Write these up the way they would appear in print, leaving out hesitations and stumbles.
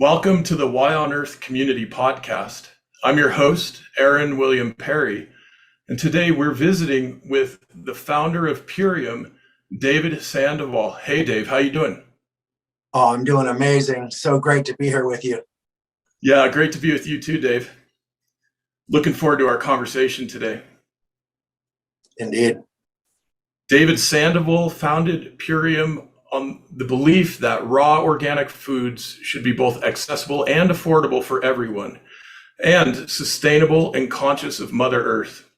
Welcome to the Y on Earth Community Podcast. I'm your host, Aaron William Perry, and today we're visiting with the founder of Purium, David Sandoval. Hey, Dave, how you doing? Oh, I'm doing amazing. So great to be here with you. Yeah, great to be with you too, Dave. Looking forward to our conversation today. Indeed. David Sandoval founded Purium on the belief that raw organic foods should be both accessible and affordable for everyone, and sustainable and conscious of Mother Earth.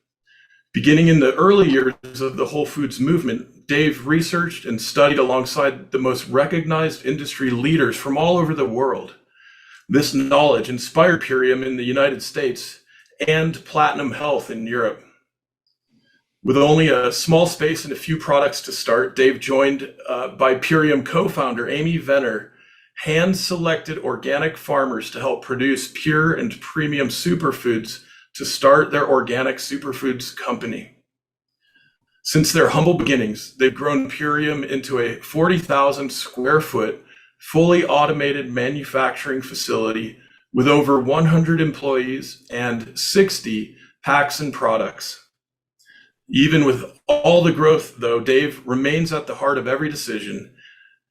Beginning in the early years of the Whole Foods movement, Dave researched and studied alongside the most recognized industry leaders from all over the world. This knowledge inspired Purium in the United States and Platinum Health in Europe. With only a small space and a few products to start, Dave, joined by Purium co-founder Amy Venner, hand-selected organic farmers to help produce pure and premium superfoods to start their organic superfoods company. Since their humble beginnings, they've grown Purium into a 40,000 square foot, fully automated manufacturing facility with over 100 employees and 60 packs and products. Even with all the growth, though, Dave remains at the heart of every decision.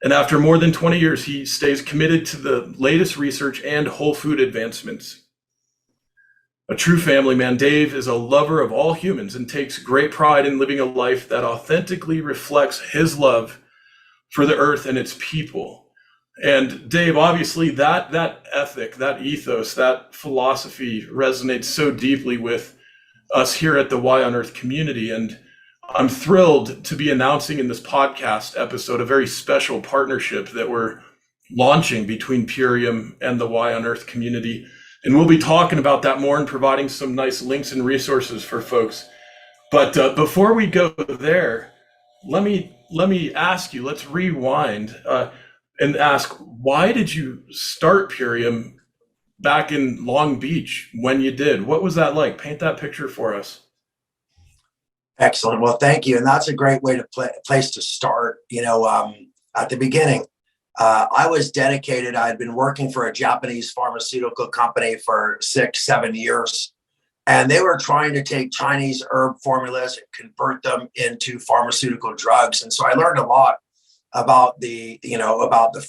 And after more than 20 years, he stays committed to the latest research and whole food advancements. A true family man, Dave is a lover of all humans and takes great pride in living a life that authentically reflects his love for the earth and its people. And Dave, obviously that ethic, that ethos, that philosophy resonates so deeply with us here at the Y on Earth community. And I'm thrilled to be announcing in this podcast episode a very special partnership that we're launching between Purium and the Y on Earth community. And we'll be talking about that more and providing some nice links and resources for folks. But before we go there, let me ask you, let's rewind and ask, why did you start Purium back in Long Beach when you did? What was that like? Paint that picture for us. Excellent. Well, thank you. And that's a great way to place to start. At the beginning, I was dedicated. I had been working for a Japanese pharmaceutical company for 6-7 years, and they were trying to take Chinese herb formulas and convert them into pharmaceutical drugs. And so I learned a lot about the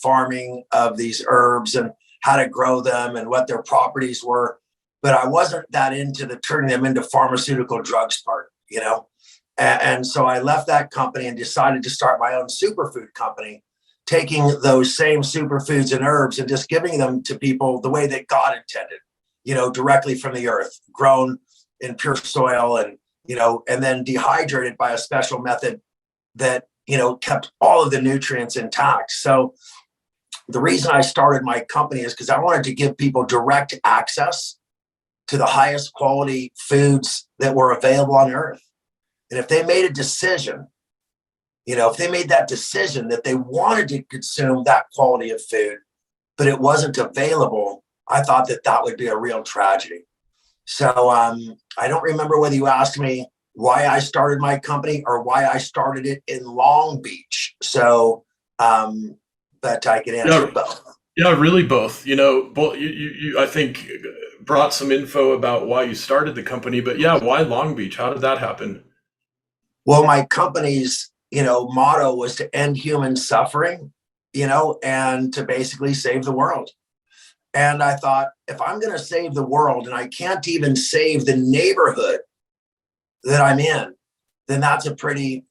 farming of these herbs and how to grow them and what their properties were. But I wasn't that into the turning them into pharmaceutical drugs part, And so I left that company and decided to start my own superfood company, taking those same superfoods and herbs and just giving them to people the way that God intended, directly from the earth, grown in pure soil and then dehydrated by a special method that, kept all of the nutrients intact. So the reason I started my company is because I wanted to give people direct access to the highest quality foods that were available on earth. And if they made a decision, if they made that decision that they wanted to consume that quality of food, but it wasn't available, I thought that would be a real tragedy. So I don't remember whether you asked me why I started my company or why I started it in Long Beach. So, but I can answer both. Yeah, really both. Both. You I think brought some info about why you started the company, but yeah, why Long Beach? How did that happen? Well, my company's motto was to end human suffering, and to basically save the world. And I thought, if I'm going to save the world and I can't even save the neighborhood that I'm in, then that's a pretty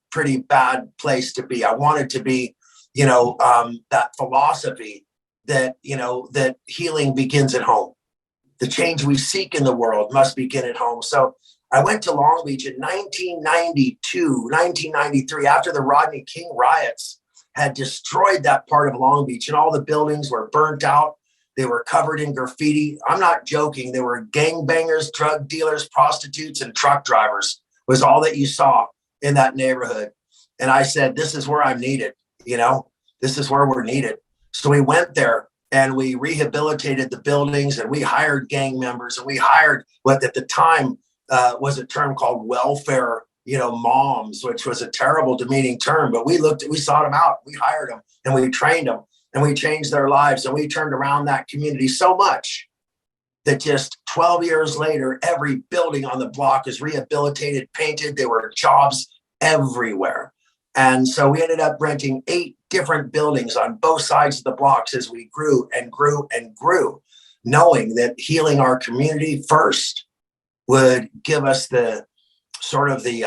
bad place to be. I wanted to be that philosophy that, that healing begins at home. The change we seek in the world must begin at home. So I went to Long Beach in 1993, after the Rodney King riots had destroyed that part of Long Beach, and all the buildings were burnt out. They were covered in graffiti. I'm not joking. There were gangbangers, drug dealers, prostitutes, and truck drivers was all that you saw in that neighborhood. And I said, this is where I'm needed. This is where we're needed. So we went there and we rehabilitated the buildings, and we hired gang members, and we hired what at the time was a term called welfare, moms, which was a terrible, demeaning term. But we sought them out, we hired them, and we trained them. and we changed their lives, and we turned around that community so much that just 12 years later, every building on the block is rehabilitated, painted. There were jobs everywhere. And so we ended up renting 8 different buildings on both sides of the blocks as we grew and grew and grew, knowing that healing our community first would give us the sort of the,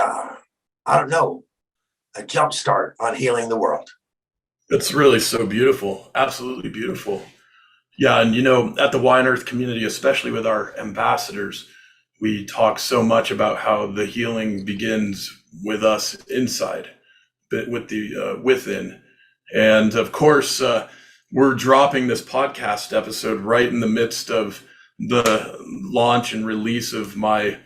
a jump start on healing the world. It's really so beautiful. Absolutely beautiful. Yeah. And, at the Wine Earth community, especially with our ambassadors, we talk so much about how the healing begins with us inside, but with the within. And of course, we're dropping this podcast episode right in the midst of the launch and release of my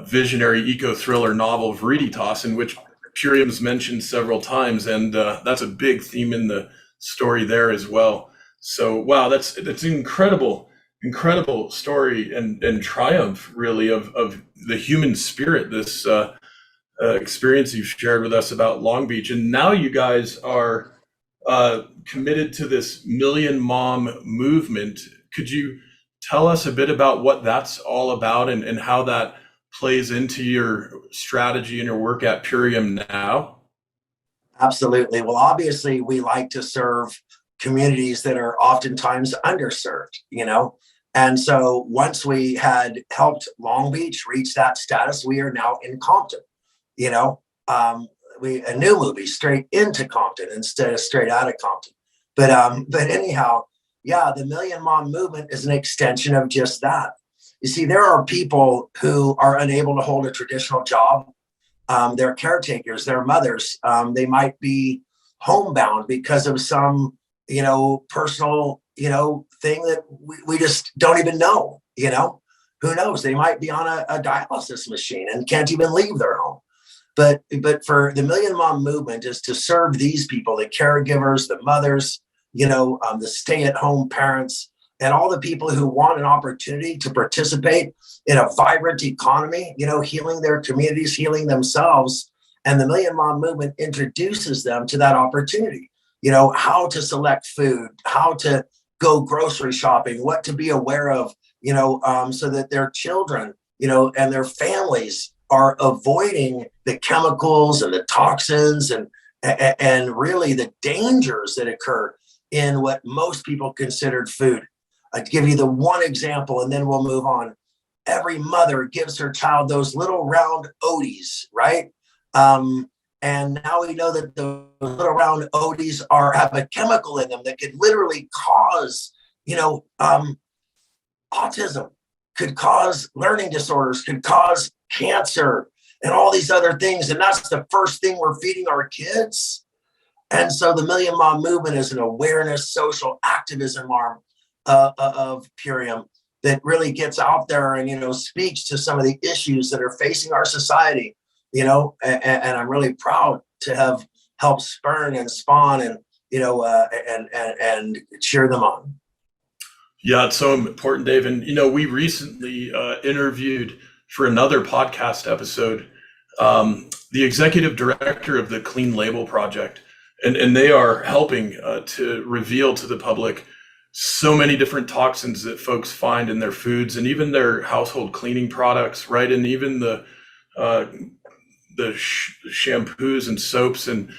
visionary eco-thriller novel, Veritas, in which Purium's mentioned several times. And that's a big theme in the story there as well. So, wow, that's an incredible story and triumph, really, of the human spirit, this experience you've shared with us about Long Beach. And now you guys are committed to this Million Mom movement. Could you tell us a bit about what that's all about and how that plays into your strategy and your work at Purium now? Absolutely. Well, obviously, we like to serve communities that are oftentimes underserved, And so once we had helped Long Beach reach that status, we are now in Compton, a new movie straight into Compton instead of straight out of Compton. But anyhow, yeah, the Million Mom movement is an extension of just that. You see, there are people who are unable to hold a traditional job. They're caretakers, they're mothers. They might be homebound because of some, personal, thing that we just don't even know, who knows? They might be on a dialysis machine and can't even leave their home. But for the Million Mom movement is to serve these people, the caregivers, the mothers, the stay-at-home parents, and all the people who want an opportunity to participate in a vibrant economy, healing their communities, healing themselves. And the Million Mom movement introduces them to that opportunity, how to select food, how to go grocery shopping, what to be aware of, so that their children, and their families are avoiding the chemicals and the toxins and really the dangers that occur in what most people considered food. I'd give you the one example and then we'll move on. Every mother gives her child those little round Oaties, right? And now we know that the little round Oaties have a chemical in them that could literally cause, autism, could cause learning disorders, could cause cancer and all these other things. And that's the first thing we're feeding our kids. And so the Million Mom movement is an awareness, social activism arm of Purium that really gets out there and, speaks to some of the issues that are facing our society, and I'm really proud to have helped spurn and spawn and, and cheer them on. Yeah, it's so important, Dave. And, we recently interviewed for another podcast episode the executive director of the Clean Label Project. And they are helping to reveal to the public so many different toxins that folks find in their foods and even their household cleaning products, right? And even the shampoos and soaps and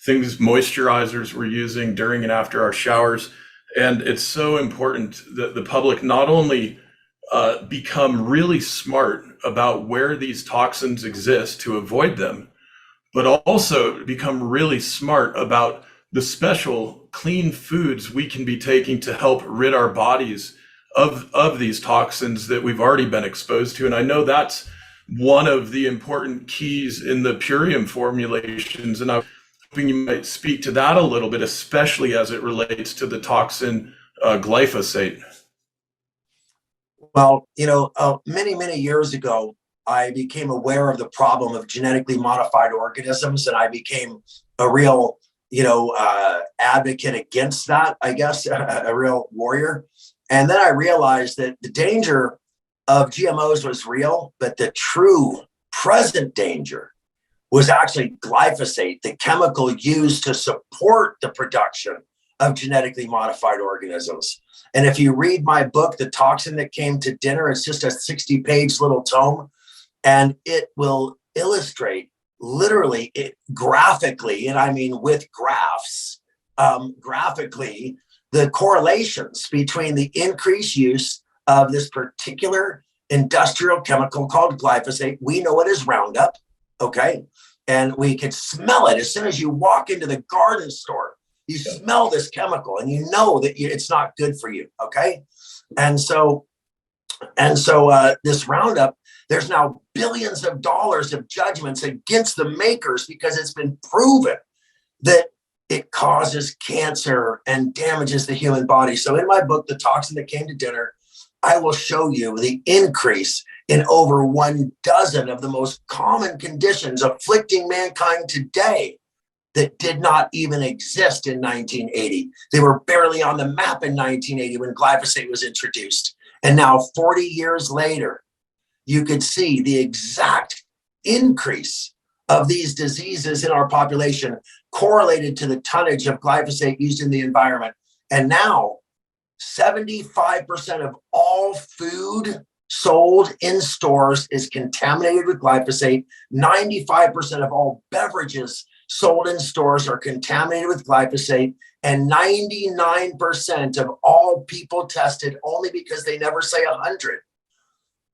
things, moisturizers we're using during and after our showers. And it's so important that the public not only become really smart about where these toxins exist to avoid them, but also become really smart about the special clean foods we can be taking to help rid our bodies of these toxins that we've already been exposed to. And I know that's one of the important keys in the Purium formulations. And I'm hoping you might speak to that a little bit, especially as it relates to the toxin glyphosate. Well, many, many years ago, I became aware of the problem of genetically modified organisms, and I became a real, advocate against that, I guess, a real warrior. And then I realized that the danger of GMOs was real, but the true present danger was actually glyphosate, the chemical used to support the production of genetically modified organisms. And if you read my book, The Toxin That Came to Dinner, it's just a 60-page little tome, and it will illustrate literally, graphically, and I mean with graphs, graphically, the correlations between the increased use of this particular industrial chemical called glyphosate. We know it as Roundup, okay? And we can smell it as soon as you walk into the garden store. You smell this chemical and you know that it's not good for you, okay? And so this Roundup, there's now billions of dollars of judgments against the makers because it's been proven that it causes cancer and damages the human body. So in my book, The Toxin That Came to Dinner, I will show you the increase in over 12 of the most common conditions afflicting mankind today that did not even exist in 1980. They were barely on the map in 1980 when glyphosate was introduced. And now 40 years later, you could see the exact increase of these diseases in our population correlated to the tonnage of glyphosate used in the environment. And now 75% of all food sold in stores is contaminated with glyphosate. 95% of all beverages sold in stores are contaminated with glyphosate. And 99% of all people tested, only because they never say 100,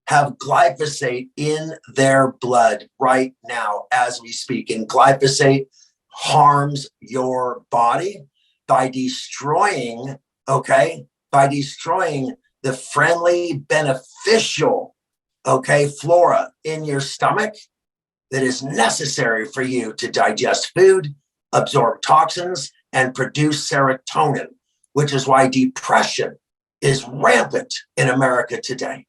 have glyphosate in their blood right now as we speak. And glyphosate harms your body by destroying, by destroying the friendly, beneficial, flora in your stomach that is necessary for you to digest food, absorb toxins, and produce serotonin, which is why depression is rampant in America today.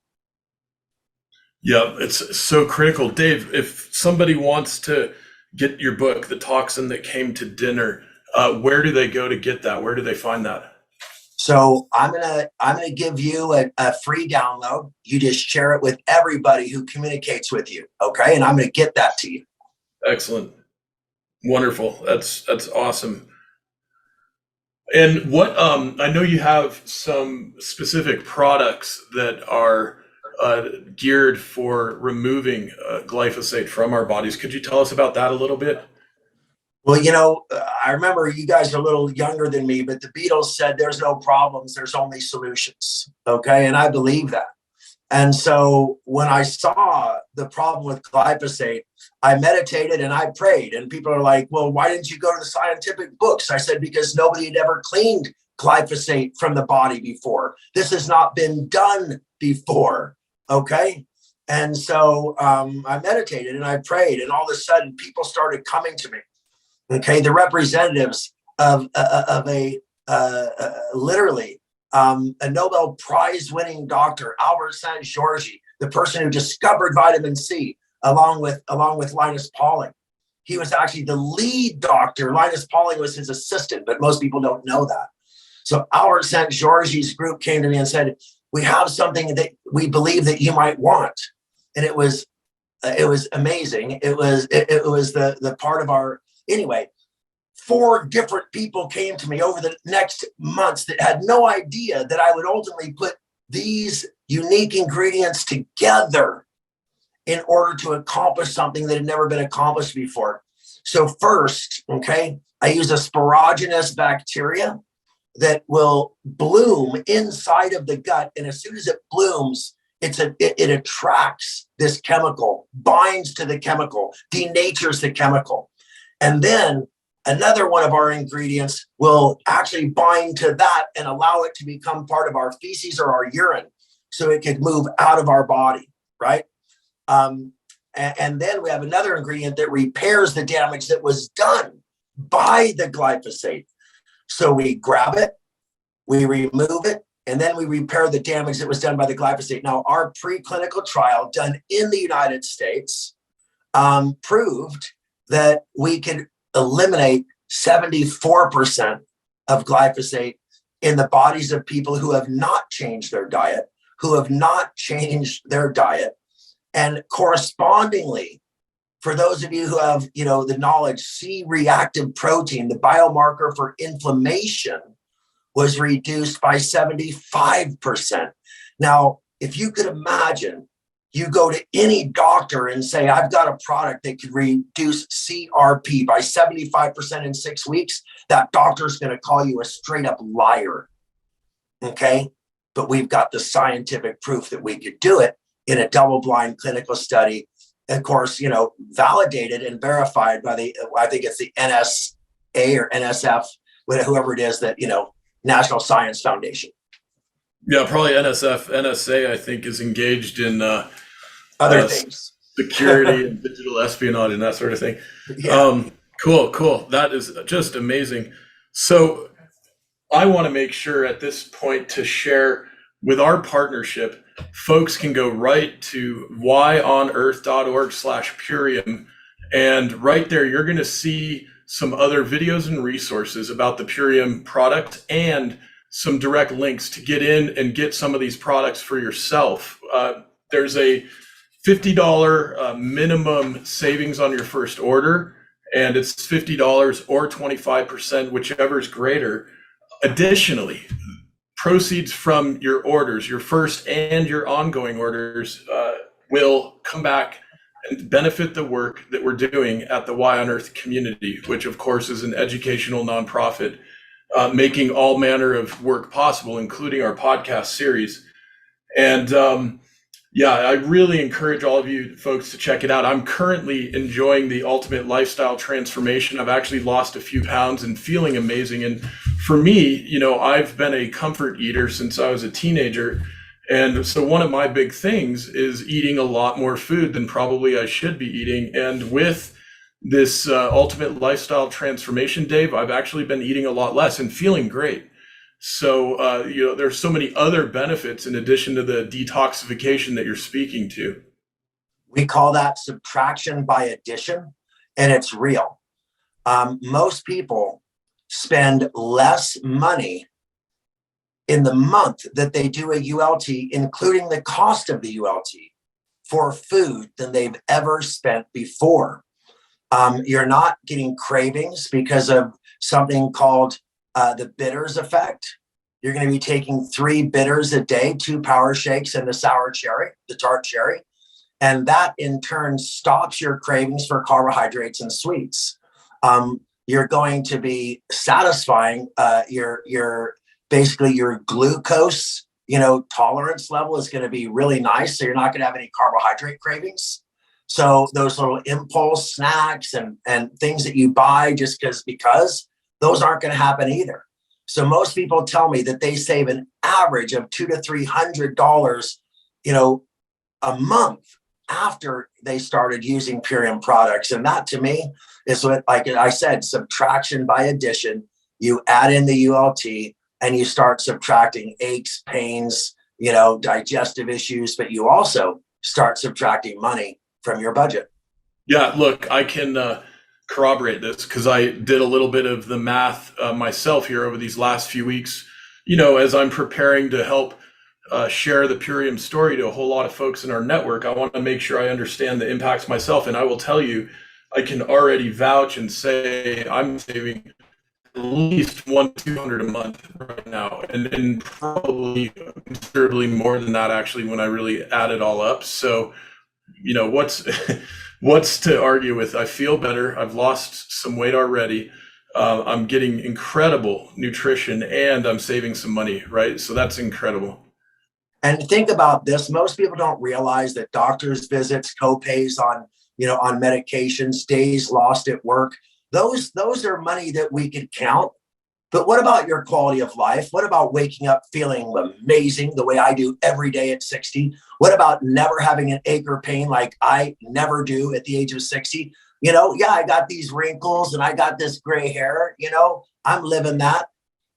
Yeah, it's so critical. Dave, if somebody wants to get your book, The Toxin That Came to Dinner, where do they go to get that? Where do they find that? So I'm gonna give you a free download. You just share it with everybody who communicates with you, okay? And I'm gonna get that to you. Excellent. Wonderful. That's awesome. And what I know you have some specific products that are geared for removing glyphosate from our bodies. Could you tell us about that a little bit? Well, I remember you guys are a little younger than me, but the Beatles said there's no problems, there's only solutions, okay? And I believe that. And so when I saw the problem with glyphosate, I meditated and I prayed. And people are like, well, why didn't you go to the scientific books? I said, because nobody had ever cleaned glyphosate from the body before. This has not been done before, okay? And so I meditated and I prayed, and all of a sudden people started coming to me, okay? The representatives of literally a Nobel Prize winning doctor, Albert St. the person who discovered vitamin C, along with Linus Pauling. He was actually the lead doctor. Linus Pauling was his assistant, but most people don't know that. So Albert St. George's group came to me and said, we have something that we believe that you might want. And it was amazing. It was the part of our, anyway, 4 different people came to me over the next months that had no idea that I would ultimately put these unique ingredients together in order to accomplish something that had never been accomplished before. So first, okay, I use a sporogenous bacteria that will bloom inside of the gut. And as soon as it blooms, it attracts this chemical, binds to the chemical, denatures the chemical. And then another one of our ingredients will actually bind to that and allow it to become part of our feces or our urine so it could move out of our body, right? And then we have another ingredient that repairs the damage that was done by the glyphosate. So we grab it, we remove it, and then we repair the damage that was done by the glyphosate. Now, our preclinical trial done in the United States proved that we could eliminate 74% of glyphosate in the bodies of people who have not changed their diet, And correspondingly, for those of you who have, the knowledge, C-reactive protein, the biomarker for inflammation, was reduced by 75%. Now, if you could imagine, you go to any doctor and say, I've got a product that could reduce CRP by 75% in 6 weeks, that doctor's going to call you a straight up liar. Okay. But we've got the scientific proof that we could do it in a double-blind clinical study. And of course, validated and verified by I think it's the NSA or NSF, whoever it is that, National Science Foundation. Yeah, probably NSF. NSA, I think, is engaged in other things, security and digital espionage and that sort of thing. Yeah. Cool. That is just amazing. So I want to make sure at this point to share with our partnership, folks can go right to whyonearth.org/Purium. And right there, you're going to see some other videos and resources about the Purium product and some direct links to get in and get some of these products for yourself. There's a $50 minimum savings on your first order, and it's $50 or 25%, whichever is greater. Additionally, proceeds from your orders, your first and your ongoing orders, will come back and benefit the work that we're doing at the Y on Earth community, which of course is an educational nonprofit, making all manner of work possible, including our podcast series. And I really encourage all of you folks to check it out. I'm currently enjoying the ultimate lifestyle transformation. I've actually lost a few pounds and feeling amazing. And for me, I've been a comfort eater since I was a teenager. And so one of my big things is eating a lot more food than probably I should be eating. And with this ultimate lifestyle transformation, Dave, I've actually been eating a lot less and feeling great. So, there's so many other benefits in addition to the detoxification that you're speaking to. We call that subtraction by addition, and it's real. Most people spend less money in the month that they do a ULT, including the cost of the ULT, for food than they've ever spent before. You're not getting cravings because of something called the bitters effect. You're going to be taking 3 bitters a day, 2 power shakes and the sour cherry, the tart cherry. And that in turn stops your cravings for carbohydrates and sweets. You're going to be satisfying your basically your glucose, tolerance level is going to be really nice. So you're not going to have any carbohydrate cravings. So those little impulse snacks and things that you buy just because those aren't going to happen either. So most people tell me that they save an average of $200 to $300, a month after they started using Purium products. And that to me is what, like I said, subtraction by addition. You add in the ULT and you start subtracting aches, pains, digestive issues, but you also start subtracting money from your budget. Yeah, look, I can corroborate this because I did a little bit of the math myself here over these last few weeks, as I'm preparing to help share the Purium story to a whole lot of folks in our network. I want to make sure I understand the impacts myself. And I will tell you, I can already vouch and say I'm saving at least $100-200 a month right now, and probably considerably more than that actually when I really add it all up. So, what's to argue with? I feel better. I've lost some weight already. I'm getting incredible nutrition and I'm saving some money, right? So that's incredible. And think about this. Most people don't realize that doctor's visits, co-pays on medications, days lost at work, those are money that we could count. But what about your quality of life? What about waking up feeling amazing the way I do every day at 60? What about never having an ache or pain like I never do at the age of 60? I got these wrinkles and I got this gray hair, I'm living that.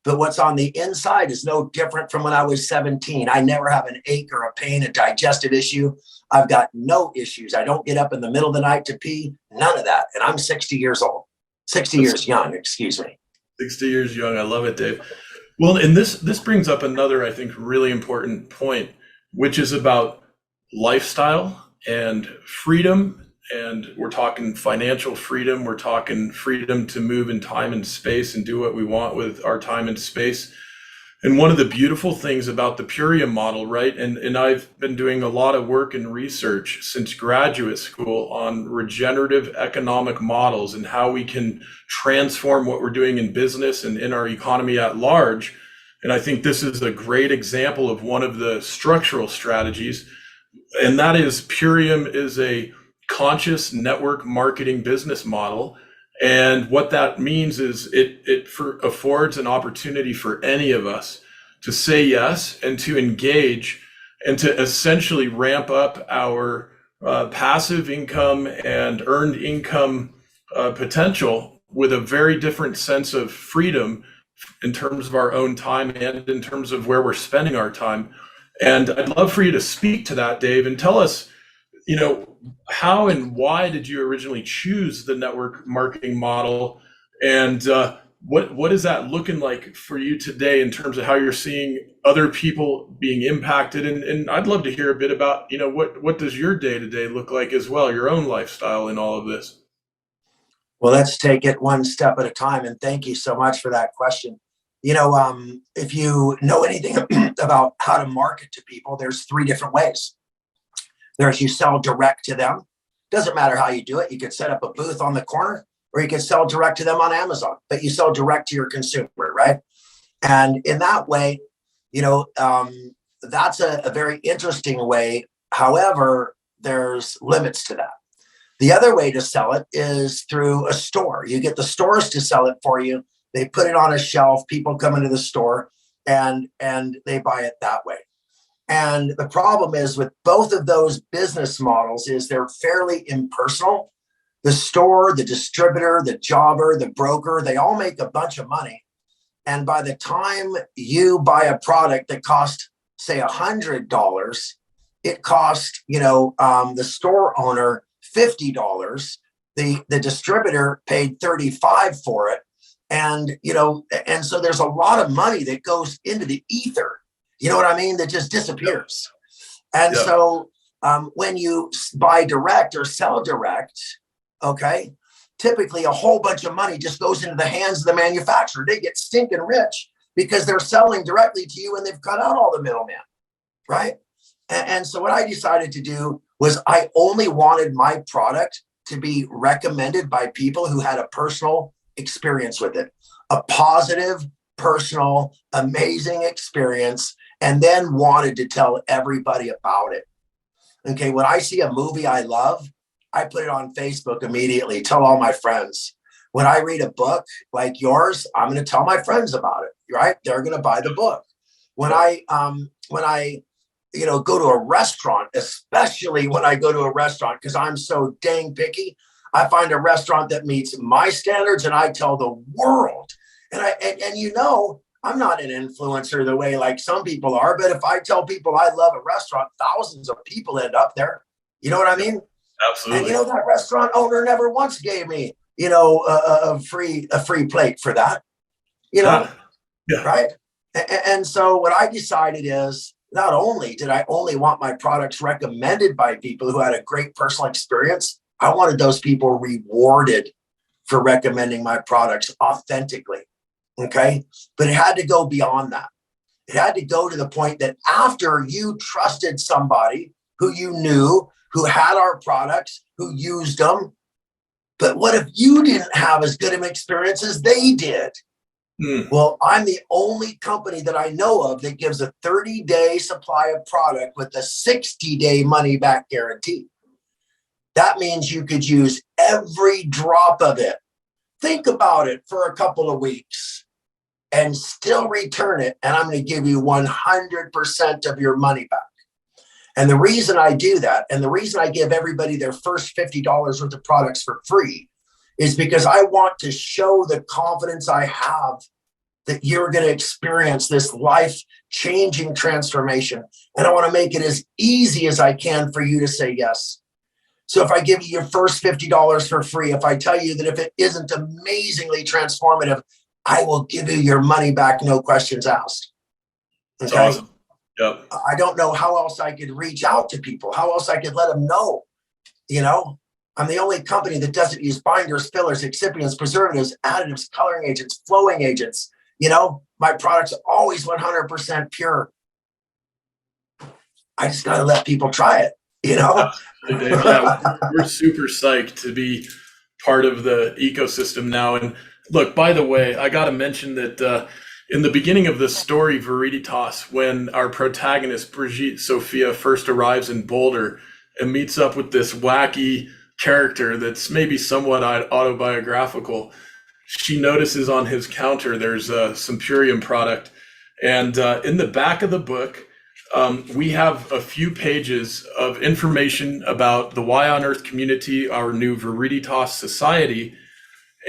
But what's on the inside is no different from when I was 17. I never have an ache or a pain, a digestive issue. I've got no issues. I don't get up in the middle of the night to pee, none of that. And I'm 60 years old, 60 years young, excuse me. 60 years young. I love it, Dave. Well, and this brings up another, I think, really important point, which is about lifestyle and freedom. And we're talking financial freedom. We're talking freedom to move in time and space and do what we want with our time and space. And one of the beautiful things about the Purium model, right? And I've been doing a lot of work and research since graduate school on regenerative economic models and how we can transform what we're doing in business and in our economy at large. And I think this is a great example of one of the structural strategies. And that is Purium is a conscious network marketing business model. And what that means is affords an opportunity for any of us to say yes and to engage and to essentially ramp up our passive income and earned income potential with a very different sense of freedom in terms of our own time and in terms of where we're spending our time. And I'd love for you to speak to that, Dave, and tell us, how and why did you originally choose the network marketing model? And what is that looking like for you today in terms of how you're seeing other people being impacted? And I'd love to hear a bit about, what does your day-to-day look like as well, your own lifestyle in all of this? Well, let's take it one step at a time. And thank you so much for that question. If you know anything about how to market to people, there's three different ways. There's you sell direct to them. Doesn't matter how you do it. You could set up a booth on the corner, or you could sell direct to them on Amazon, but you sell direct to your consumer, right? And in that way, that's a very interesting way. However, there's limits to that. The other way to sell it is through a store. You get the stores to sell it for you. They put it on a shelf. People come into the store and they buy it that way. And the problem is with both of those business models is they're fairly impersonal. The store, the distributor, the jobber, the broker, they all make a bunch of money. And by the time you buy a product that costs, say, $100, it costs, the store owner $50. The distributor paid $35 for it. And, and so there's a lot of money that goes into the ether. You know what I mean? That just disappears. And so when you buy direct or sell direct, okay, typically a whole bunch of money just goes into the hands of the manufacturer. They get stinking rich because they're selling directly to you and they've cut out all the middlemen, right? And so what I decided to do was I only wanted my product to be recommended by people who had a personal experience with it, a positive, personal, amazing experience, and then wanted to tell everybody about it. Okay, when I see a movie I love, I put it on Facebook immediately, tell all my friends. When I read a book like yours, I'm going to tell my friends about it, right? They're going to buy the book. When I go to a restaurant, especially when I go to a restaurant, because I'm so dang picky, I find a restaurant that meets my standards and I tell the world. And I'm not an influencer the way like some people are, but if I tell people I love a restaurant, thousands of people end up there. You know what I mean? Absolutely. And that restaurant owner never once gave me, a free plate for that. Right? And so what I decided is not only did I only want my products recommended by people who had a great personal experience, I wanted those people rewarded for recommending my products authentically. Okay. But it had to go beyond that. It had to go to the point that after you trusted somebody who you knew, who had our products, who used them, but what if you didn't have as good of an experience as they did? Well, I'm the only company that I know of that gives a 30-day supply of product with a 60-day money back guarantee. That means you could use every drop of it. Think about it for a couple of weeks and still return it. And I'm going to give you 100% of your money back. And the reason I do that, and the reason I give everybody their first $50 worth of products for free, is because I want to show the confidence I have that you're going to experience this life-changing transformation. And I want to make it as easy as I can for you to say yes. So if I give you your first $50 for free, if I tell you that if it isn't amazingly transformative, I will give you your money back, no questions asked. Okay? That's awesome. Yep. I don't know how else I could reach out to people, how else I could let them know. I'm the only company that doesn't use binders, fillers, excipients, preservatives, additives, coloring agents, flowing agents, My product's always 100% pure. I just got to let people try it. Absolutely, Dave. Yeah, we're super psyched to be part of the ecosystem now. And look, by the way, I got to mention that in the beginning of this story, Veriditas, when our protagonist, Brigitte Sophia, first arrives in Boulder and meets up with this wacky character that's maybe somewhat autobiographical, she notices on his counter there's some Purium product. And in the back of the book, we have a few pages of information about the Y on Earth community, our new Veriditas Society,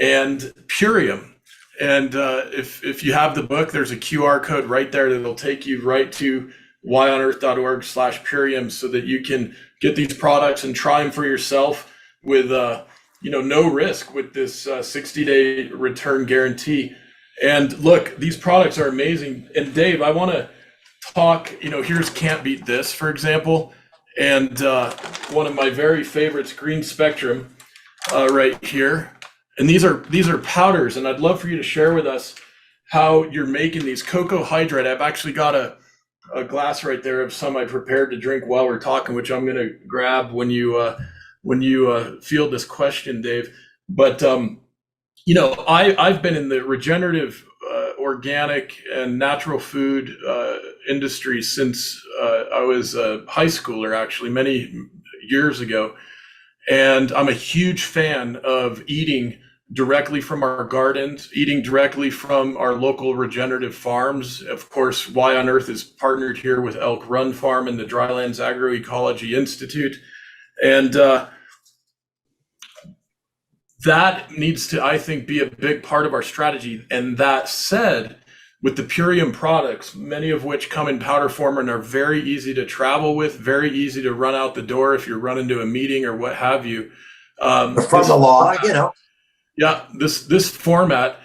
and Purium. And if you have the book, there's a QR code right there that'll take you right to yonearth.org/Purium so that you can get these products and try them for yourself with no risk with this 60-day return guarantee. And look, these products are amazing. And Dave, I want to talk, here's Can't Beat This, for example. And one of my very favorites, Green Spectrum, right here. And these are powders, and I'd love for you to share with us how you're making these. Cocoa hydrate. I've actually got a glass right there of some I prepared to drink while we're talking, which I'm going to grab when you field this question, Dave. But I've been in the regenerative, organic, and natural food industry since I was a high schooler, actually, many years ago. And I'm a huge fan of eating directly from our gardens, eating directly from our local regenerative farms. Of course, Y on Earth is partnered here with Elk Run Farm and the Drylands Agroecology Institute. And that needs to, I think, be a big part of our strategy. And that said, with the Purium products, many of which come in powder form and are very easy to travel with, very easy to run out the door if you're running to a meeting or what have you. From the law, Yeah, this format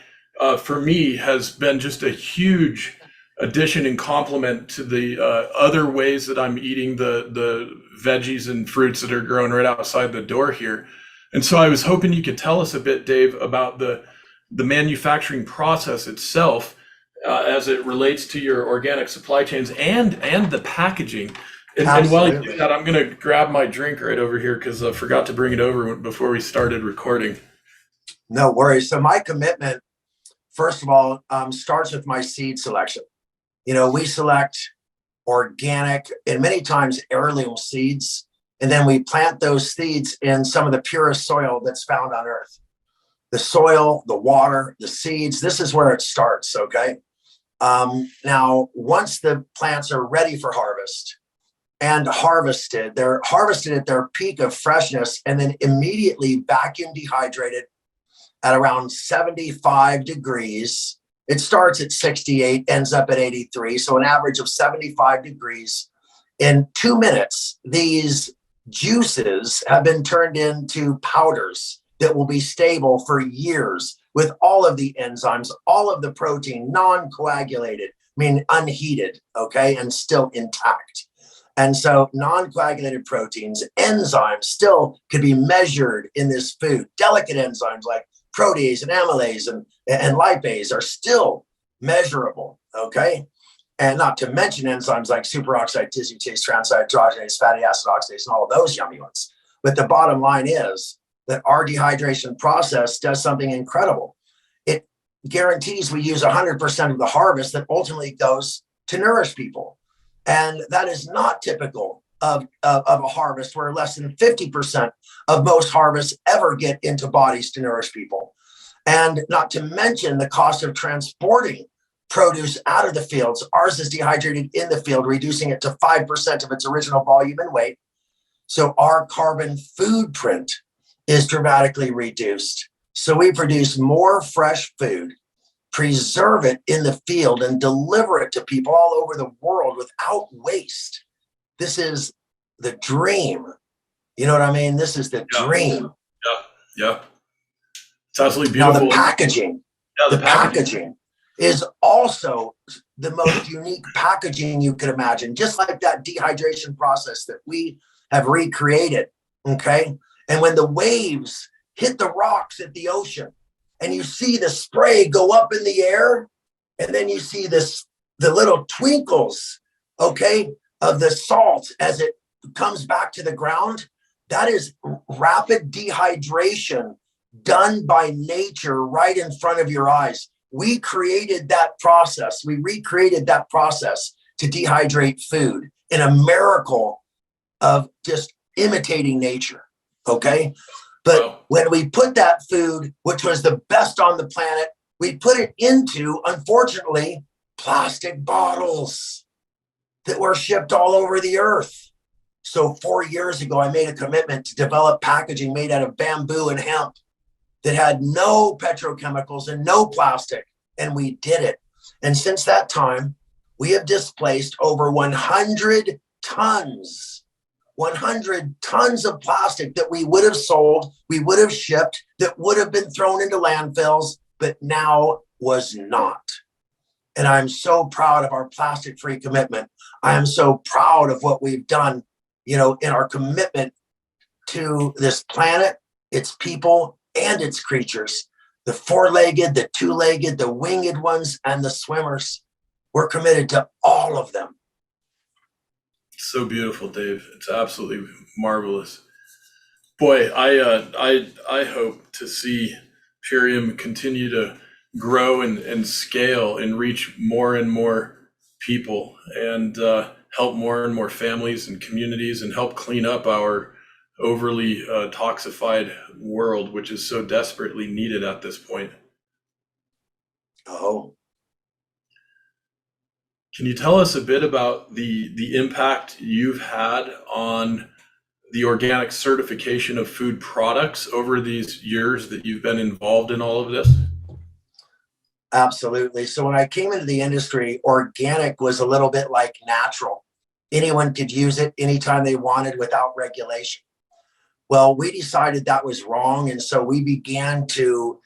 for me has been just a huge addition and complement to the other ways that I'm eating the veggies and fruits that are grown right outside the door here. And so I was hoping you could tell us a bit, Dave, about the manufacturing process itself as it relates to your organic supply chains and the packaging. And while you do that, I'm going to grab my drink right over here because I forgot to bring it over before we started recording. No worries. So my commitment, first of all, starts with my seed selection. We select organic and many times heirloom seeds, and then we plant those seeds in some of the purest soil that's found on Earth. The soil, the water, the seeds, this is where it starts, okay? Now, once the plants are ready for harvest and harvested, they're harvested at their peak of freshness and then immediately vacuum dehydrated at around 75 degrees. It starts at 68, ends up at 83. So an average of 75 degrees. In 2 minutes, these juices have been turned into powders that will be stable for years with all of the enzymes, all of the protein, non-coagulated, unheated, okay, and still intact. And so non-coagulated proteins, enzymes still could be measured in this food. Delicate enzymes like protease and amylase and lipase are still measurable, okay? And not to mention enzymes like superoxide dismutase, transhydrogenase, fatty acid oxidase, and all of those yummy ones. But the bottom line is that our dehydration process does something incredible. It guarantees we use 100% of the harvest that ultimately goes to nourish people. And that is not typical of a harvest where less than 50% of most harvests ever get into bodies to nourish people. And not to mention the cost of transporting produce out of the fields. Ours is dehydrated in the field, reducing it to 5% of its original volume and weight. So our carbon food print is dramatically reduced. So we produce more fresh food, preserve it in the field, and deliver it to people all over the world without waste. This is the dream. You know what I mean? This is the dream. Yeah. It's absolutely beautiful. Now the packaging. The packaging is also the most unique packaging you could imagine, just like that dehydration process that we have recreated, okay? And when the waves hit the rocks at the ocean and you see the spray go up in the air, And then you see the little twinkles, okay, of the salt as it comes back to the ground. That is rapid dehydration done by nature right in front of your eyes. We created that process. We recreated that process to dehydrate food in a miracle of just imitating nature. Okay. But when we put that food, which was the best on the planet, we put it into, unfortunately, plastic bottles that were shipped all over the earth. So 4 years ago, I made a commitment to develop packaging made out of bamboo and hemp that had no petrochemicals and no plastic. And we did it. And since that time, we have displaced over 100 tons of plastic that we would have sold, we would have shipped, that would have been thrown into landfills, but now was not. And I'm so proud of our plastic-free commitment. I am so proud of what we've done, in our commitment to this planet, its people, and its creatures. The four-legged, the two-legged, the winged ones, and the swimmers. We're committed to all of them. So beautiful, Dave. It's absolutely marvelous. Boy, I hope to see Purium continue to grow and scale and reach more and more people, and help more and more families and communities, and help clean up our overly toxified world, which is so desperately needed at this point. Oh. Can you tell us a bit about the impact you've had on the organic certification of food products over these years that you've been involved in all of this? Absolutely. So when I came into the industry, organic was a little bit like natural. Anyone could use it anytime they wanted without regulation. Well, we decided that was wrong. And so we began to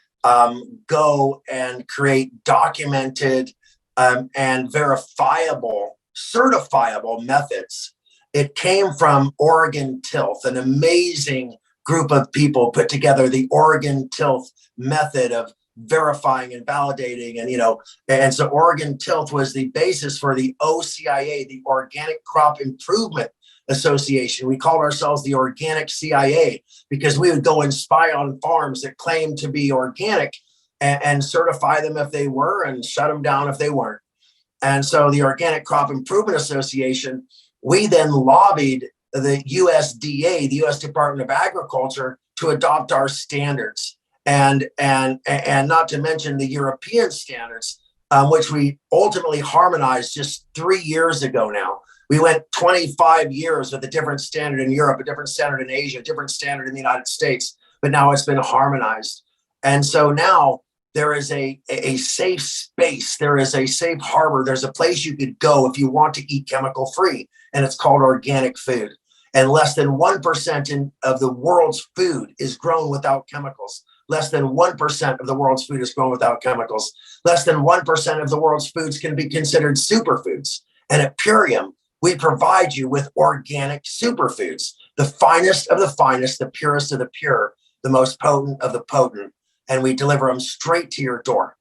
go and create documented and verifiable, certifiable methods. It came from Oregon Tilth, an amazing group of people put together the Oregon Tilth method of verifying and validating. And so Oregon Tilth was the basis for the OCIA, the Organic Crop Improvement Association. We called ourselves the Organic CIA because we would go and spy on farms that claimed to be organic and certify them if they were and shut them down if they weren't. And so the Organic Crop Improvement Association, we then lobbied the USDA, the U.S. Department of Agriculture, to adopt our standards. And not to mention the European standards, which we ultimately harmonized just 3 years ago now. We went 25 years with a different standard in Europe, a different standard in Asia, a different standard in the United States, but now it's been harmonized. And so now there is a safe space, there is a safe harbor, there's a place you could go if you want to eat chemical free, and it's called organic food. And less than 1% of the world's food is grown without chemicals. Less than 1% of the world's food is grown without chemicals. Less than 1% of the world's foods can be considered superfoods. And at Purium, we provide you with organic superfoods, the finest of the finest, the purest of the pure, the most potent of the potent. And we deliver them straight to your door.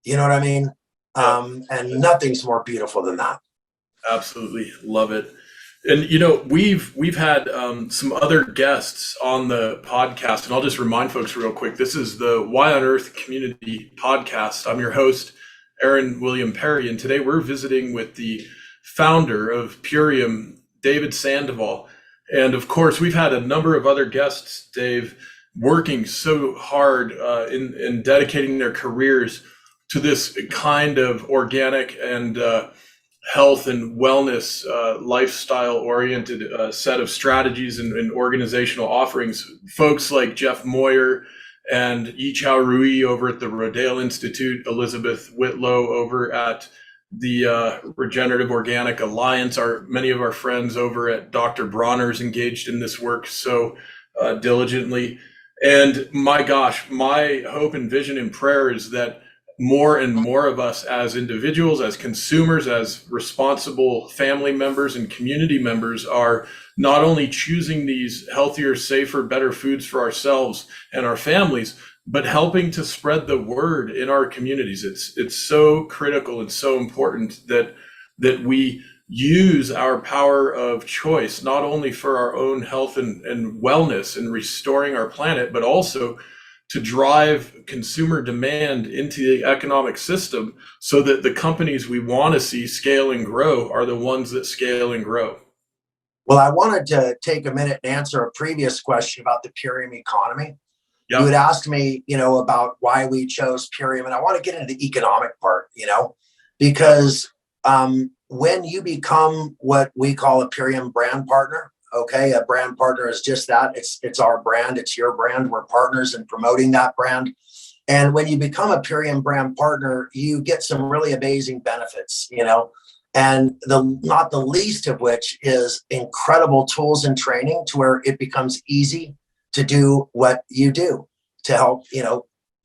You know what I mean? And nothing's more beautiful than that. Absolutely love it. And we've had some other guests on the podcast, and I'll just remind folks real quick. This is the Y on Earth Community Podcast. I'm your host, Aaron William Perry, and today we're visiting with the founder of Purium, David Sandoval. And of course, we've had a number of other guests, Dave, working so hard in dedicating their careers to this kind of organic and health and wellness, lifestyle-oriented set of strategies and organizational offerings. Folks like Jeff Moyer and Yichao Rui over at the Rodale Institute, Elizabeth Whitlow over at the Regenerative Organic Alliance, many of our friends over at Dr. Bronner's engaged in this work so diligently. And my gosh, my hope and vision and prayer is that more and more of us as individuals, as consumers, as responsible family members and community members are not only choosing these healthier, safer, better foods for ourselves and our families, but helping to spread the word in our communities. It's so critical and so important that we use our power of choice, not only for our own health and wellness and restoring our planet, but also to drive consumer demand into the economic system so that the companies we want to see scale and grow are the ones that scale and grow. Well, I wanted to take a minute and answer a previous question about the Purium economy. You had Yep. asked me, about why we chose Purium, and I want to get into the economic part, Yep. because when you become what we call a Purium brand partner, okay, a brand partner is just that. It's our brand, it's your brand. We're partners in promoting that brand. And when you become a Purium brand partner, you get some really amazing benefits, and not the least of which is incredible tools and training to where it becomes easy to do what you do to help,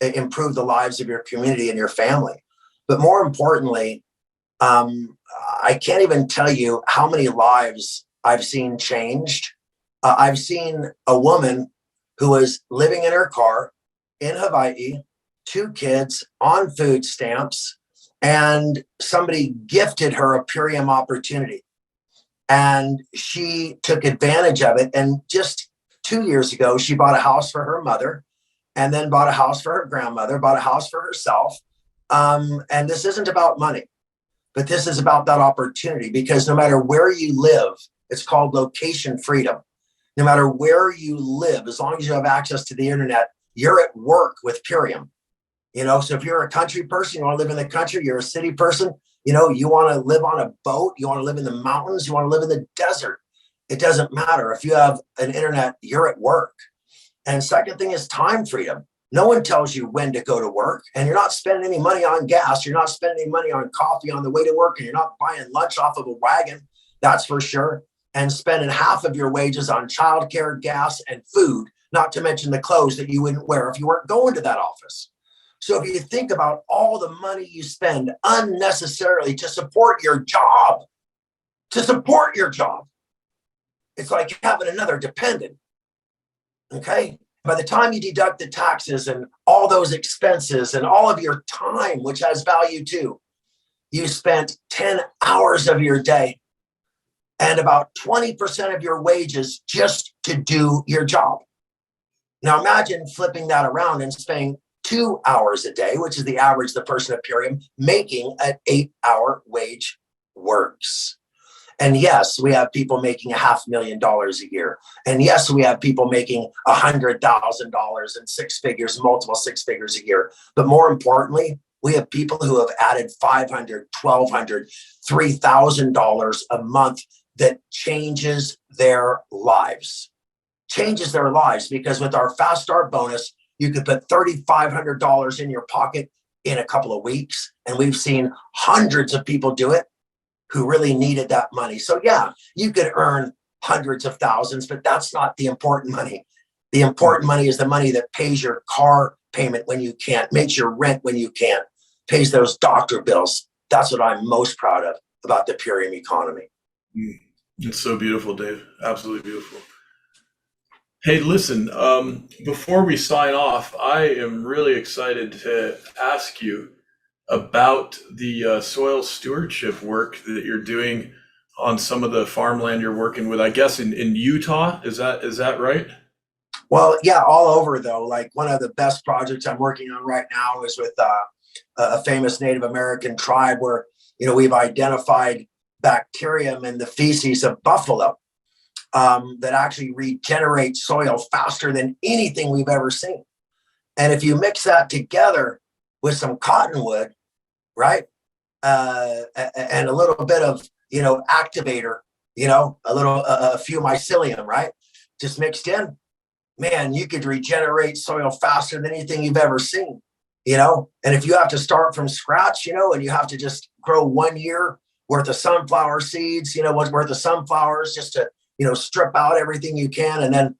improve the lives of your community and your family. But more importantly, I can't even tell you how many lives I've seen changed. I've seen a woman who was living in her car in Hawaii, 2 kids on food stamps, and somebody gifted her a Purium opportunity. And she took advantage of it. And just 2 years ago, she bought a house for her mother, and then bought a house for her grandmother, bought a house for herself. And this isn't about money, but this is about that opportunity, because no matter where you live, it's called location freedom. No matter where you live, as long as you have access to the internet, you're at work with Purium. So if you're a country person, you want to live in the country, you're a city person, you want to live on a boat, you want to live in the mountains, you want to live in the desert. It doesn't matter. If you have an internet, you're at work. And second thing is time freedom. No one tells you when to go to work, and you're not spending any money on gas. You're not spending any money on coffee on the way to work, and you're not buying lunch off of a wagon. That's for sure. And spending half of your wages on childcare, gas, and food, not to mention the clothes that you wouldn't wear if you weren't going to that office. So if you think about all the money you spend unnecessarily to support your job, it's like having another dependent. Okay. By the time you deduct the taxes and all those expenses and all of your time, which has value too, you spent 10 hours of your day and about 20% of your wages just to do your job. Now imagine flipping that around and spending 2 hours a day, which is the average the person at Purium making an 8-hour wage works. And yes, we have people making $500,000 a year. And yes, we have people making $100,000 in six figures, multiple six figures a year. But more importantly, we have people who have added $500, $1,200, $3,000 a month that changes their lives. Changes their lives, because with our Fast Start bonus, you could put $3,500 in your pocket in a couple of weeks. And we've seen hundreds of people do it who really needed that money. So yeah, you could earn hundreds of thousands, but that's not the important money. The important money is the money that pays your car payment when you can't, makes your rent when you can't, pays those doctor bills. That's what I'm most proud of about the Purium economy. It's so beautiful, Dave. Absolutely beautiful. Hey, listen, before we sign off, I am really excited to ask you about the soil stewardship work that you're doing on some of the farmland you're working with, I guess in Utah. Is that right? Well, yeah, all over though. Like one of the best projects I'm working on right now is with a famous Native American tribe where, we've identified bacterium in the feces of buffalo that actually regenerate soil faster than anything we've ever seen. And if you mix that together with some cottonwood, right, and a little bit of, activator, a few mycelium, right, just mixed in, man, you could regenerate soil faster than anything you've ever seen, and if you have to start from scratch, and you have to just grow 1 year worth of sunflower seeds, worth of sunflowers just to, strip out everything you can, and then,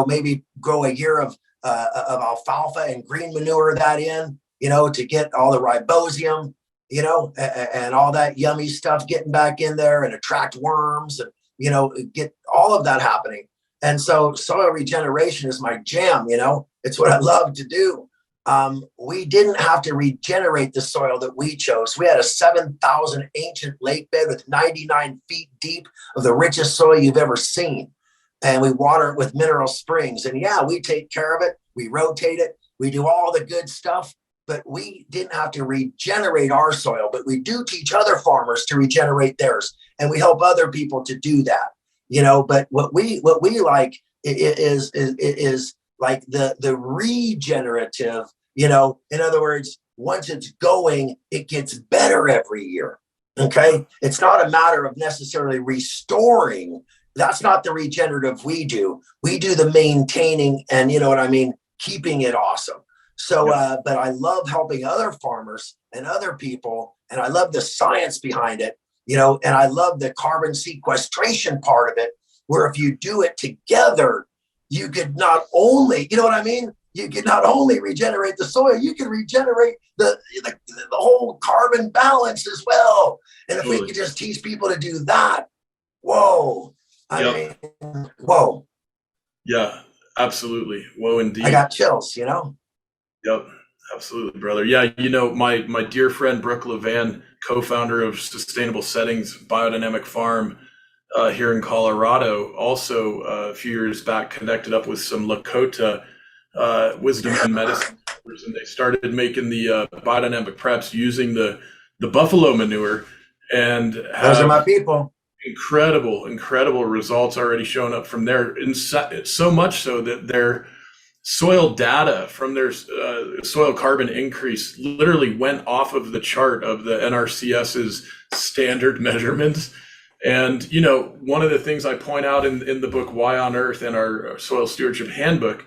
maybe grow a year of alfalfa and green manure that in, to get all the ribosium, and all that yummy stuff getting back in there and attract worms and, get all of that happening. And so soil regeneration is my jam, it's what I love to do. we didn't have to regenerate the soil that we chose. We had a 7,000 ancient lake bed with 99 feet deep of the richest soil you've ever seen. And we water it with mineral springs. And yeah, we take care of it. We rotate it. We do all the good stuff. But we didn't have to regenerate our soil. But we do teach other farmers to regenerate theirs. And we help other people to do that. But what we like is like the regenerative. In other words, once it's going, it gets better every year. Okay. It's not a matter of necessarily restoring. That's not the regenerative we do. We do the maintaining and, keeping it awesome. So, but I love helping other farmers and other people. And I love the science behind it, and I love the carbon sequestration part of it, where if you do it together, you could not only, you can not only regenerate the soil, you can regenerate the whole carbon balance as well. And if we could just teach people to do that, whoa. Whoa. Yeah, absolutely. Whoa, indeed. I got chills, Yep, absolutely, brother. Yeah, my dear friend Brooke Levan, co-founder of Sustainable Settings Biodynamic Farm here in Colorado, also a few years back connected up with some Lakota wisdom and medicine, and they started making the biodynamic preps using the buffalo manure, and those are my people. Incredible results already showing up from there. And so much so that their soil data from their soil carbon increase literally went off of the chart of the NRCS's standard measurements. And one of the things I point out in the book Why on Earth and our soil stewardship handbook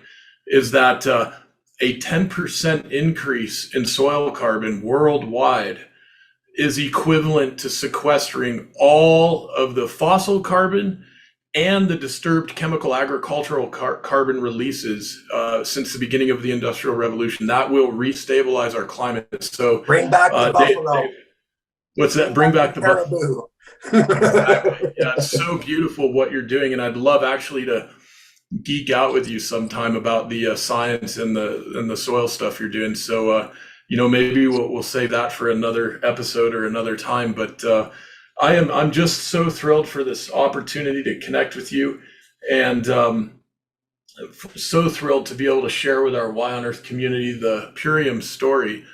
is that a 10% increase in soil carbon worldwide is equivalent to sequestering all of the fossil carbon and the disturbed chemical agricultural carbon releases since the beginning of the Industrial Revolution. That will restabilize our climate. So bring back the buffalo. Dave, what's that? Bring back the buffalo. Exactly. Yeah, it's so beautiful what you're doing, and I'd love actually to geek out with you sometime about the science and the soil stuff you're doing. So maybe we'll save that for another episode or another time. But I'm just so thrilled for this opportunity to connect with you, and so thrilled to be able to share with our Y on Earth community the Purium story.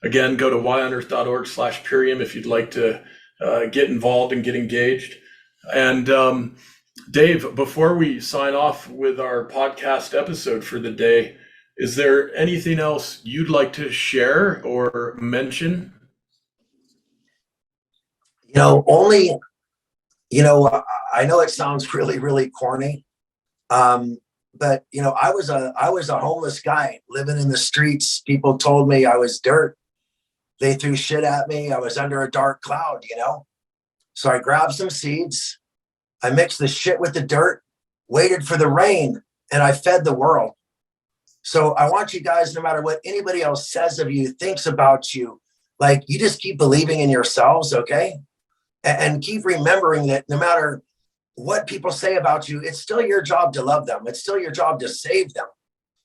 Again, go to yonearth.org/Purium if you'd like to get involved and get engaged. And Dave, before we sign off with our podcast episode for the day, is there anything else you'd like to share or mention? Only, I know it sounds really, really corny. But I was a homeless guy living in the streets. People told me I was dirt. They threw shit at me. I was under a dark cloud, So I grabbed some seeds. I mixed the shit with the dirt, waited for the rain, and I fed the world. So I want you guys, no matter what anybody else says of you, thinks about you, like you just keep believing in yourselves, okay? And keep remembering that no matter what people say about you, it's still your job to love them. It's still your job to save them.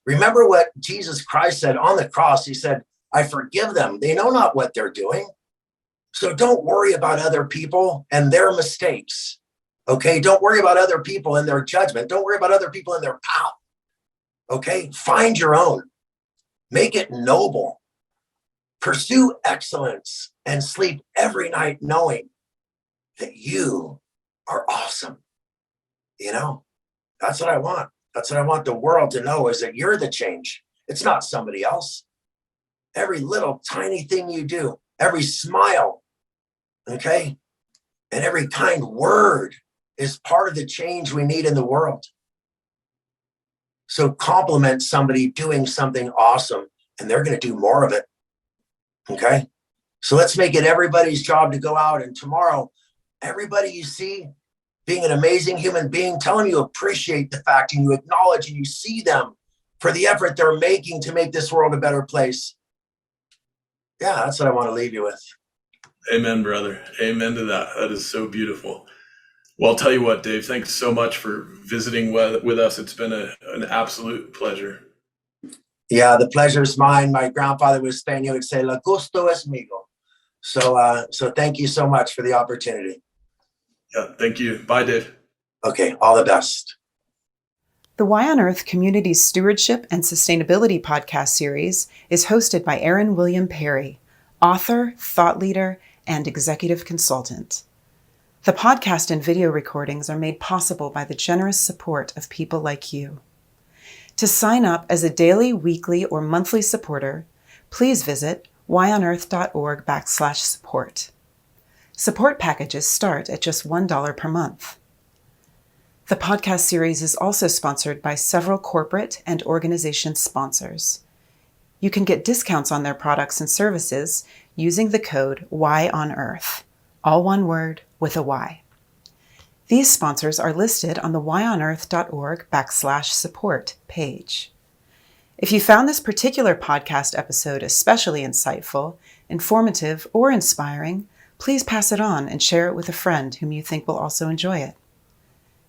Remember what Jesus Christ said on the cross. He said, I forgive them. They know not what they're doing. So don't worry about other people and their mistakes. Okay. Don't worry about other people and their judgment. Don't worry about other people and their path. Okay. Find your own. Make it noble. Pursue excellence and sleep every night knowing that you are awesome. That's what I want. That's what I want the world to know, is that you're the change. It's not somebody else. Every little tiny thing you do, every smile, okay, and every kind word is part of the change we need in the world. So compliment somebody doing something awesome, and they're going to do more of it. Okay. So let's make it everybody's job to go out, and tomorrow, everybody you see being an amazing human being, tell them you appreciate the fact and you acknowledge and you see them for the effort they're making to make this world a better place. Yeah, that's what I want to leave you with. Amen, brother. Amen to that. That is so beautiful. Well, I'll tell you what, Dave, thanks so much for visiting with us. It's been an absolute pleasure. Yeah, the pleasure is mine. My grandfather was Spanish. He would say, "La gusto es mío." So thank you so much for the opportunity. Yeah, thank you. Bye, Dave. Okay, all the best. The Y on Earth Community Stewardship and Sustainability podcast series is hosted by Aaron William Perry, author, thought leader, and executive consultant. The podcast and video recordings are made possible by the generous support of people like you. To sign up as a daily, weekly, or monthly supporter, please visit yonearth.org/support. Support packages start at just $1 per month. The podcast series is also sponsored by several corporate and organization sponsors. You can get discounts on their products and services using the code YONEARTH, all one word with a Y. These sponsors are listed on the yonearth.org/support page. If you found this particular podcast episode especially insightful, informative, or inspiring, please pass it on and share it with a friend whom you think will also enjoy it.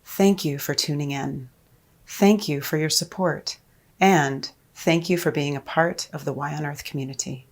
Thank you for tuning in. Thank you for your support. And thank you for being a part of the Y on Earth community.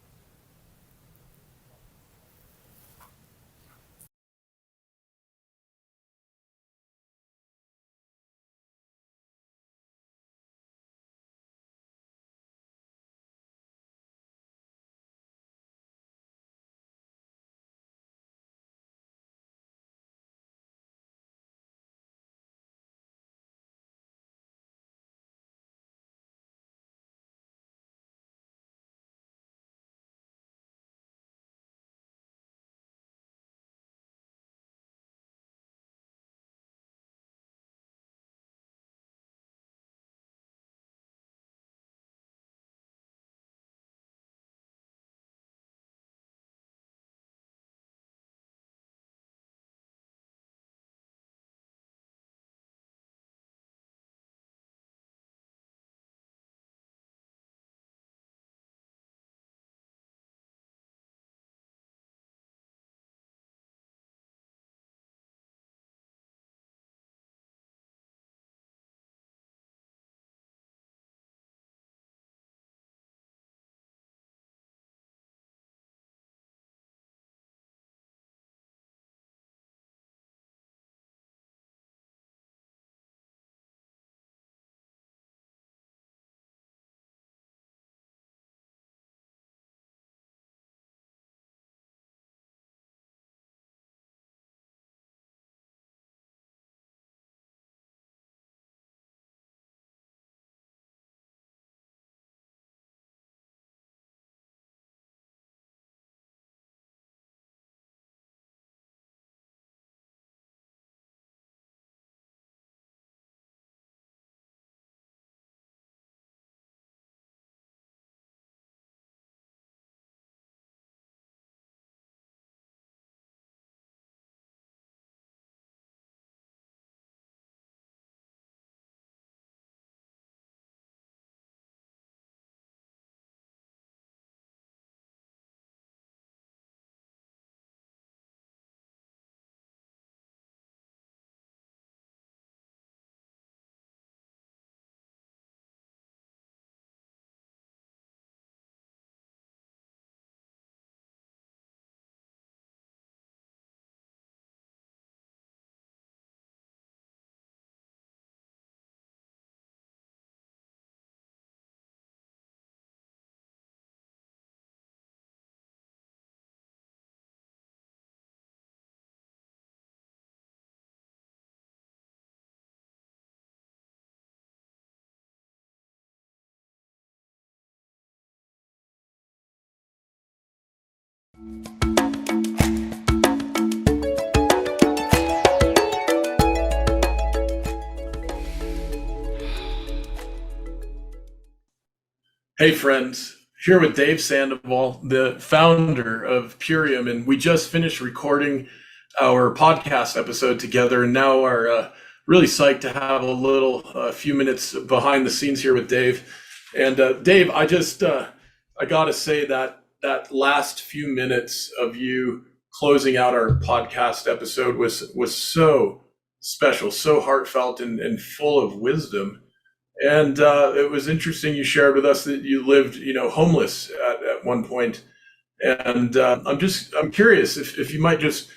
Hey, friends. Here with Dave Sandoval, the founder of Purium, and we just finished recording our podcast episode together, and now are really psyched to have a few minutes behind the scenes here with Dave. And Dave, I gotta say that last few minutes of you closing out our podcast episode was so special, so heartfelt, and full of wisdom. And it was interesting you shared with us that you lived, homeless at one point. And I'm curious if you might just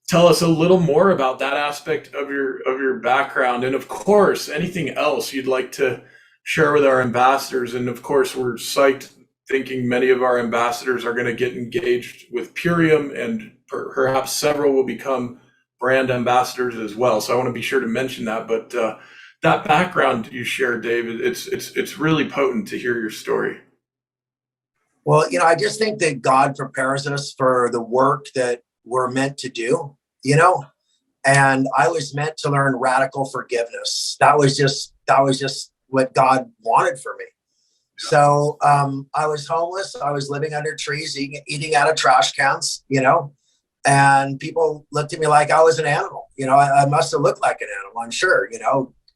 tell us a little more about that aspect of your background, and of course, anything else you'd like to share with our ambassadors. And of course, we're psyched thinking many of our ambassadors are going to get engaged with Purium, and perhaps several will become brand ambassadors as well. So I want to be sure to mention that. But that background you shared, David, it's really potent to hear your story. Well, I just think that God prepares us for the work that we're meant to do, and I was meant to learn radical forgiveness. That was just what God wanted for me. So I was homeless. I was living under trees, eating out of trash cans, and people looked at me like I was an animal. I must have looked like an animal, I'm sure,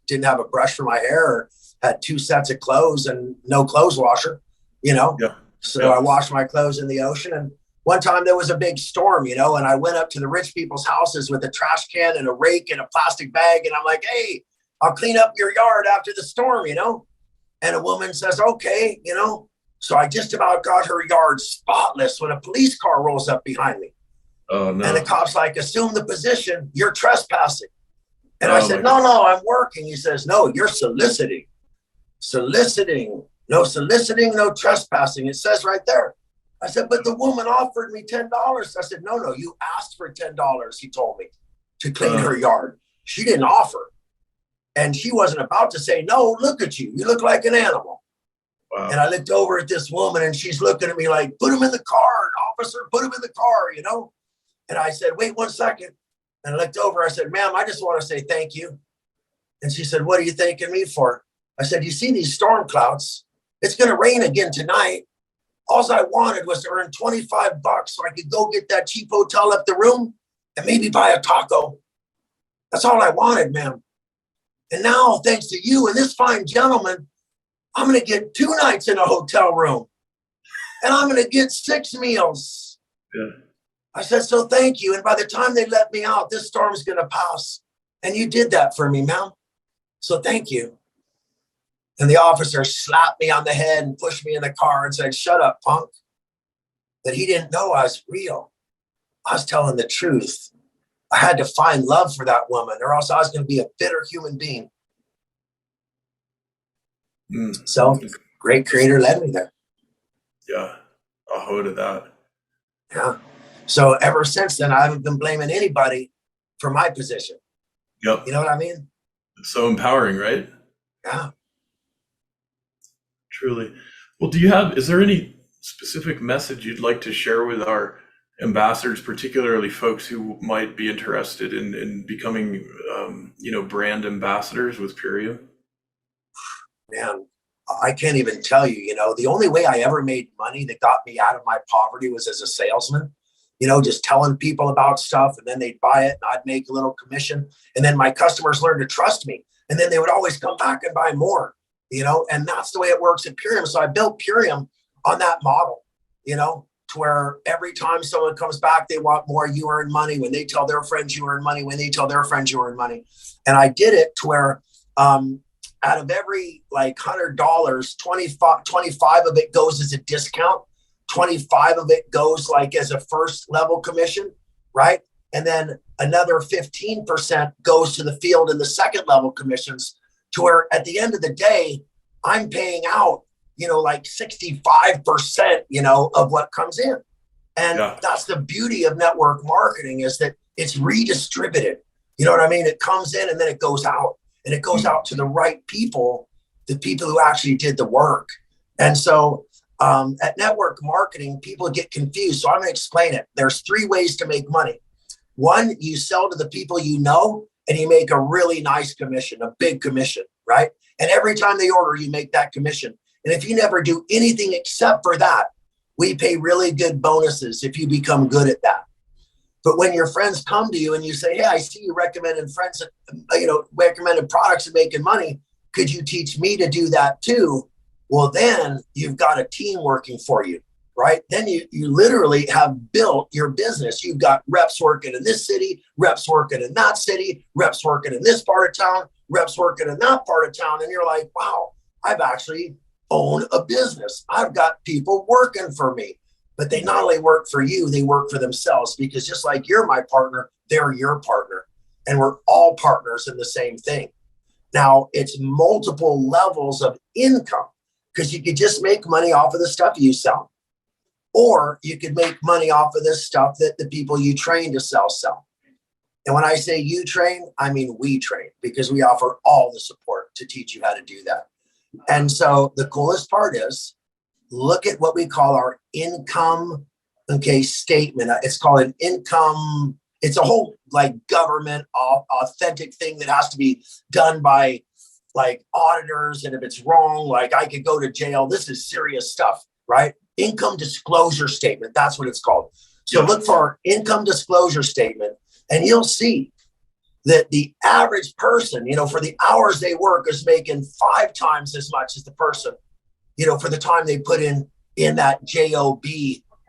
didn't have a brush for my hair, or had 2 sets of clothes and no clothes washer, Yeah. So Yeah. I washed my clothes in the ocean. And one time there was a big storm, and I went up to the rich people's houses with a trash can and a rake and a plastic bag. And I'm like, hey, I'll clean up your yard after the storm, And a woman says, okay, So I just about got her yard spotless when a police car rolls up behind me. Oh no. And the cop's like, assume the position, you're trespassing. And I Oh, said, my no, I'm working. He says, no, you're soliciting. Soliciting. No soliciting, no trespassing. It says right there. I said, but the woman offered me $10. I said, no, you asked for $10, he told me, to clean her yard. She didn't offer. And she wasn't about to say, no, look at you. You look like an animal. Wow. And I looked over at this woman, and she's looking at me like, put him in the car, officer, put him in the car, And I said, wait 1 second. And I looked over. I said, ma'am, I just want to say thank you. And she said, what are you thanking me for? I said, you see these storm clouds? It's going to rain again tonight. All I wanted was to earn $25 so I could go get that cheap hotel up the room and maybe buy a taco. That's all I wanted, ma'am. And now, thanks to you and this fine gentleman, I'm going to get 2 nights in a hotel room, and I'm going to get 6 meals. Yeah. I said, so thank you. And by the time they let me out, this storm's going to pass. And you did that for me, ma'am. So thank you. And the officer slapped me on the head and pushed me in the car and said, shut up, punk. But he didn't know I was real. I was telling the truth. I had to find love for that woman, or else I was going to be a bitter human being. So great creator led me there. Yeah. I'll hold to that. Yeah. So ever since then, I haven't been blaming anybody for my position. Yep. You know what I mean? It's so empowering, right? Yeah. Truly. Well, is there any specific message you'd like to share with our ambassadors, particularly folks who might be interested in becoming, brand ambassadors with Purium? Man, I can't even tell you, the only way I ever made money that got me out of my poverty was as a salesman, just telling people about stuff, and then they'd buy it and I'd make a little commission. And then my customers learned to trust me, and then they would always come back and buy more, and that's the way it works at Purium. So I built Purium on that model, to where every time someone comes back, they want more. You earn money. When they tell their friends, you earn money. When they tell their friends, you earn money. And I did it to where out of every $100, 25 of it goes as a discount. 25 of it goes as a first level commission, right? And then another 15% goes to the field and the second level commissions, to where at the end of the day, I'm paying out, 65%, of what comes in. And that's the beauty of network marketing, is that it's redistributed. You know what I mean? It comes in and then it goes out, and it goes out to the right people, the people who actually did the work. And so at network marketing, people get confused. So I'm going to explain it. There's 3 ways to make money. One, you sell to the people you know, and you make a really nice commission, a big commission, right? And every time they order, you make that commission. And if you never do anything except for that, we pay really good bonuses if you become good at that. But when your friends come to you and you say, hey, I see you recommended recommended products and making money. Could you teach me to do that too? Well, then you've got a team working for you, right? Then you literally have built your business. You've got reps working in this city, reps working in that city, reps working in this part of town, reps working in that part of town. And you're like, wow, I've actually owned a business. I've got people working for me, but they not only work for you, they work for themselves, because just like you're my partner, they're your partner. And we're all partners in the same thing. Now, it's multiple levels of income, because you could just make money off of the stuff you sell, or you could make money off of the stuff that the people you train to sell. And when I say you train, I mean we train, because we offer all the support to teach you how to do that. And so the coolest part is, look at what we call our income, statement. It's called an income. It's a whole like government authentic thing that has to be done by like auditors. And if it's wrong, like I could go to jail. This is serious stuff, right? Income disclosure statement. That's what it's called. So look for our income disclosure statement, and you'll see that the average person, for the hours they work, is making 5 times as much as the person, for the time they put in that JOB,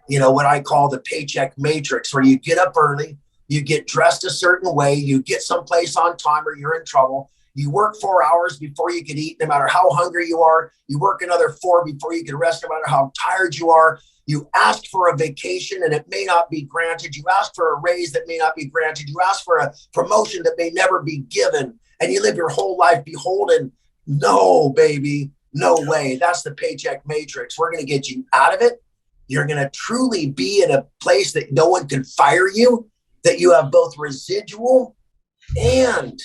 what I call the paycheck matrix, where you get up early, you get dressed a certain way, you get someplace on time or you're in trouble. You work 4 hours before you can eat, no matter how hungry you are. You work another 4 before you can rest, no matter how tired you are. You ask for a vacation and it may not be granted. You ask for a raise that may not be granted. You ask for a promotion that may never be given. And you live your whole life beholden. No, baby, no way. That's the paycheck matrix. We're going to get you out of it. You're going to truly be in a place that no one can fire you, that you have both residual and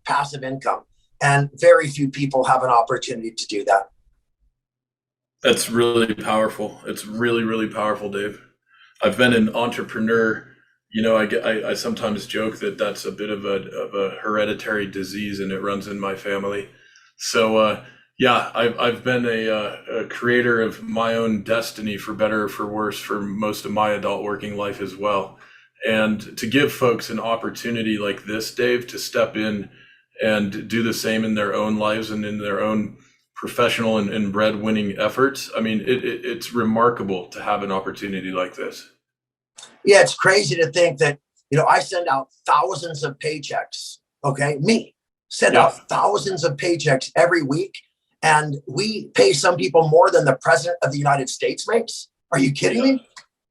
passive income. And very few people have an opportunity to do that. That's really powerful. It's really, really powerful, Dave. I've been an entrepreneur. I sometimes joke that that's a bit of a hereditary disease, and it runs in my family. So I've been a creator of my own destiny, for better or for worse, for most of my adult working life as well. And to give folks an opportunity like this, Dave, to step in and do the same in their own lives and in their own professional and breadwinning efforts. I mean, it's remarkable to have an opportunity like this. Yeah, it's crazy to think that, I send out thousands of paychecks. Okay. Me send out thousands of paychecks every week. And we pay some people more than the president of the United States makes. Are you kidding me?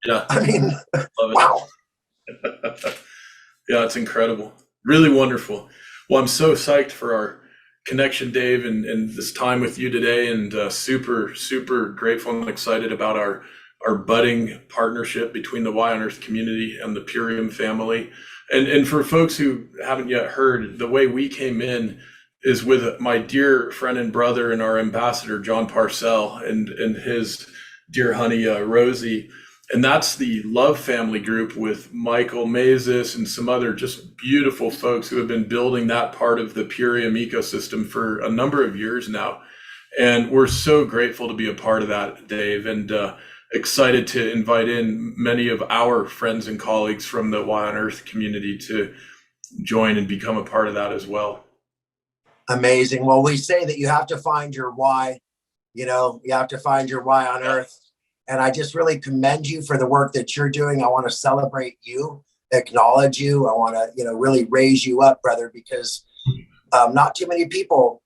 Yeah. I mean, wow. Yeah, it's incredible. Really wonderful. Well, I'm so psyched for our connection, Dave, and this time with you today, and super, super grateful and excited about our budding partnership between the Y on Earth community and the Purium family. And for folks who haven't yet heard, the way we came in is with my dear friend and brother and our ambassador, John Parcell, and his dear honey, Rosie. And that's the Love Family Group with Michael Mazes and some other just beautiful folks who have been building that part of the Purium ecosystem for a number of years now. And we're so grateful to be a part of that, Dave, and excited to invite in many of our friends and colleagues from the Y on Earth community to join and become a part of that as well. Amazing. Well, we say that you have to find your why, you have to find your Y on Earth. And I just really commend you for the work that you're doing. I want to celebrate you, acknowledge you. I want to, really raise you up, brother, because not too many people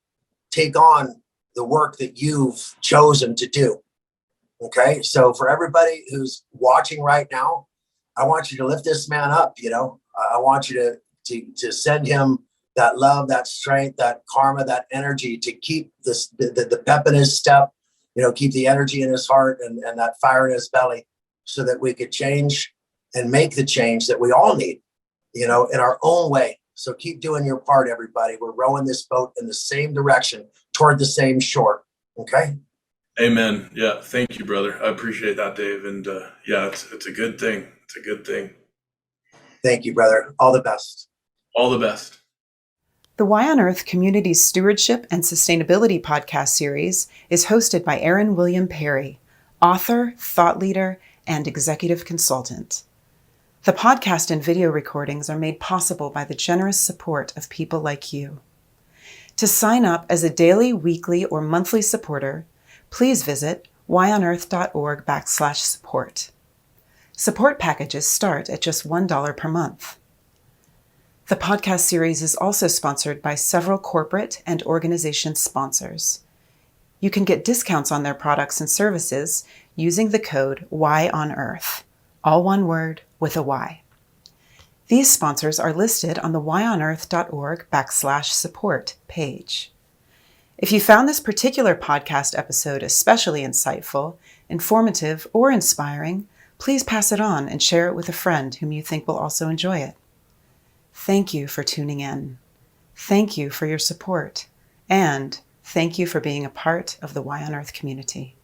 take on the work that you've chosen to do. Okay. So for everybody who's watching right now, I want you to lift this man up. I want you to send him that love, that strength, that karma, that energy to keep the pep in his step. Keep the energy in his heart and that fire in his belly, so that we could change and make the change that we all need, in our own way. So keep doing your part, everybody. We're rowing this boat in the same direction toward the same shore. Okay. Amen. Yeah. Thank you, brother. I appreciate that, Dave. And it's a good thing. It's a good thing. Thank you, brother. All the best. All the best. The Y on Earth Community Stewardship and Sustainability podcast series is hosted by Aaron William Perry, author, thought leader, and executive consultant. The podcast and video recordings are made possible by the generous support of people like you. To sign up as a daily, weekly, or monthly supporter, please visit yonearth.org/support. Support packages start at just $1 per month. The podcast series is also sponsored by several corporate and organization sponsors. You can get discounts on their products and services using the code YONEARTH, all one word with a Y. These sponsors are listed on the yonearth.org/support page. If you found this particular podcast episode especially insightful, informative, or inspiring, please pass it on and share it with a friend whom you think will also enjoy it. Thank you for tuning in. Thank you for your support. And thank you for being a part of the Y on Earth community.